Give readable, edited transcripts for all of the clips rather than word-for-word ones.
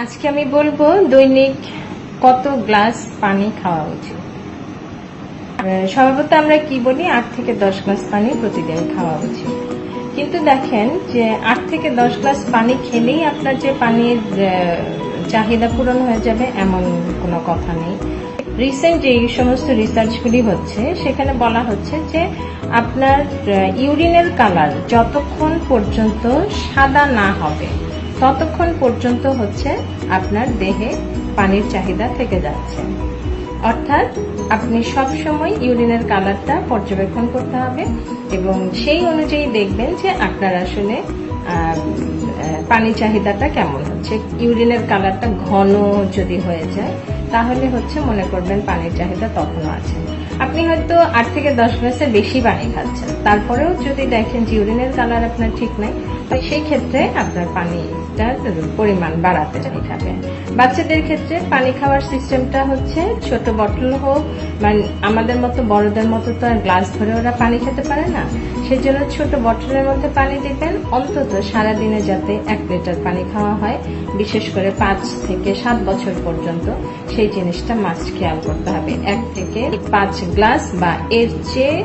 আজকে আমি বলবো দৈনিক কত গ্লাস পানি খাওয়া উচিত। স্বভাবত আমরা কি বলি 8 থেকে 10 গ্লাস পানি প্রতিদিন খাওয়া উচিত, কিন্তু দেখেন যে 8 থেকে 10 গ্লাস পানি খেলেই আপনার যে পানির চাহিদা পূরণ হয়ে যাবে এমন কোনো কথা নেই। রিসেন্ট যে সমস্ত রিসার্চগুলি হচ্ছে সেখানে বলা হচ্ছে যে আপনার ইউরিনের কালার যতক্ষণ পর্যন্ত সাদা না হবে ততক্ষণ পর্যন্ত হচ্ছে আপনার দেহে পানির চাহিদা থেকে যাচ্ছে। অর্থাৎ আপনি সবসময় ইউরিনের কালারটা পর্যবেক্ষণ করতে হবে এবং সেই অনুযায়ী দেখবেন যে আপনার আসলে পানি চাহিদাটা কেমন হচ্ছে। ইউরিনের কালারটা ঘন যদি হয়ে যায় তাহলে হচ্ছে মনে করবেন পানির চাহিদা তখনও আছে। আপনি হয়তো 8 থেকে 10 গ্লাসের বেশি পানি খাচ্ছেন, তারপরেও যদি দেখেন যে ইউরিনের কালার আপনার ঠিক নাই, সেই ক্ষেত্রে আপনার পানিটার পরিমাণ বাড়াতে হবে। বাচ্চাদের ক্ষেত্রে পানি খাওয়ার সিস্টেমটা হচ্ছে ছোট বটল হোক, মানে আমাদের মতো বড়দের মতো তো আর গ্লাস ধরে ওরা পানি খেতে পারে না, সেজন্য ছোট বটলের মধ্যে পানি দিবেন। অন্তত সারাদিনে যাতে 1 লিটার পানি খাওয়া হয়, বিশেষ করে 5 থেকে 7 বছর পর্যন্ত সেই জিনিসটা মাস্ট খেয়াল করতে হবে। 1 থেকে 5 গ্লাস বা এর চেয়ে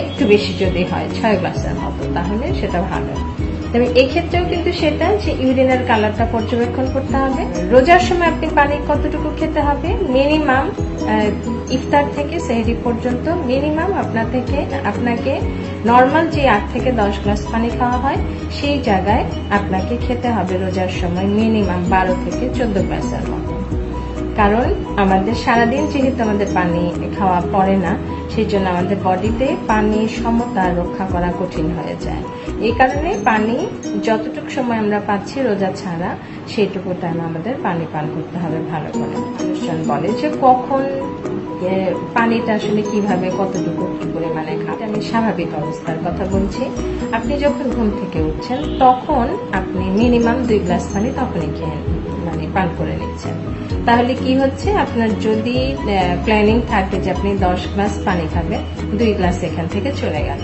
একটু বেশি যদি হয় 6 গ্লাসের মতো, তাহলে সেটা ভালো। তবে এক্ষেত্রেও কিন্তু সেটা যে ইউরিনের কালারটা পর্যবেক্ষণ করতে হবে। রোজার সময় আপনি পানি কতটুকু খেতে হবে, মিনিমাম ইফতার থেকে সেহরি পর্যন্ত মিনিমাম আপনাকে নর্মাল যে 8 থেকে 10 গ্লাস পানি খাওয়া হয় সেই জায়গায় আপনাকে খেতে হবে রোজার সময় মিনিমাম 12 থেকে 14 গ্লাসের মতো। কারণ আমাদের সারাদিন যেহেতু আমাদের পানি খাওয়া পড়ে না, সেই জন্য আমাদের বডিতে পানির সমতা রক্ষা করা কঠিন হয়ে যায়। এই কারণে পানি যতটুকু সময় আমরা পাচ্ছি রোজা ছাড়া সেইটুকু টাইম আমাদের পানি পান করতে হবে ভালো করে। অনুষ্ঠান বলে যে কখন পানিটা আসলে কিভাবে কতটুকু কি পরিমাণে খাবেন। আমি স্বাভাবিক অবস্থার কথা বলছি। আপনি যখন ঘুম থেকে উঠছেন তখন আপনি মিনিমাম 2 গ্লাস পানি তখনই পান করে নিচ্ছেন। তাহলে কি হচ্ছে, আপনার যদি প্ল্যানিং থাকে যে আপনি 10 গ্লাস পানি খাবেন, 2 গ্লাস এখান থেকে চলে গেল।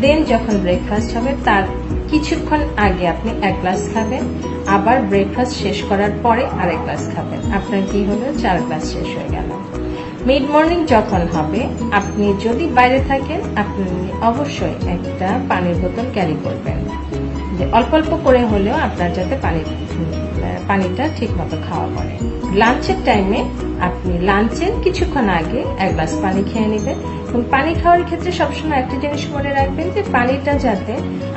দেন যখন ব্রেকফাস্ট হবে তার কিছুক্ষণ আগে আপনি 1 গ্লাস খাবেন, আবার ব্রেকফাস্ট শেষ করার পরে আরেক গ্লাস খাবেন। আপনার কি হলো, 4 গ্লাস শেষ হয়ে গেল। মিড মর্নিং যখন হবে, আপনি যদি বাইরে থাকেন আপনি অবশ্যই একটা পানির বোতল ক্যারি করবেন, যে অল্প অল্প করে হলেও আপনার যাতে পানিটা ঠিক মতো খাওয়া পড়ে। লাঞ্চের টাইমে আপনি লাঞ্চের কিছুক্ষণ আগে 1 গ্লাস পানি খেয়ে নেবেন। এবং পানি খাওয়ার ক্ষেত্রে সবসময় একটা জিনিস মনে রাখবেন যে পানিটা যাতে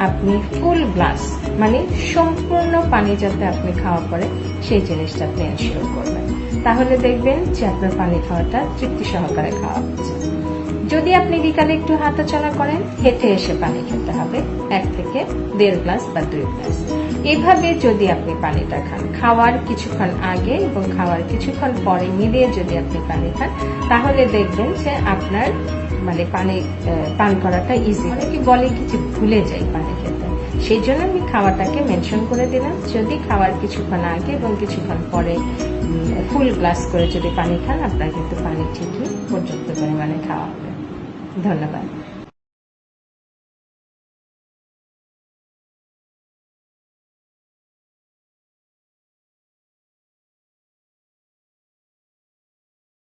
আপনি ফুল গ্লাস মানে সম্পূর্ণ পানি যাতে আপনি খাওয়া পড়ে সেই জিনিসটা আপনি এনশিওর করবেন। তাহলে দেখবেন যে আপনার পানি খাওয়াটা তৃপ্তি সহকারে খাওয়া হচ্ছে। যদি আপনি বিকালে একটু হাঁটাচলা করেন, হেঁটে এসে পানি খেতে হবে 1 থেকে 1.5 গ্লাস বা 2 গ্লাস। এভাবে যদি আপনি পানিটা খান, খাওয়ার কিছুক্ষণ আগে এবং খাওয়ার কিছুক্ষণ পরে মিলিয়ে যদি আপনি পানি খান, তাহলে দেখবেন যে আপনার পানি পান করাটা ইজি। অনেকে বলে কি যে ভুলে যাই পানি খেতে, সেই জন্য আমি খাওয়াটাকে মেনশন করে দিলাম। যদি খাওয়ার কিছুক্ষণ আগে এবং কিছুক্ষণ পরে ফুল গ্লাস করে যদি পানি খান, আপনার কিন্তু পানি ঠিকই পর্যাপ্ত পরিমাণে খাওয়া হবে। ধন্যবাদ।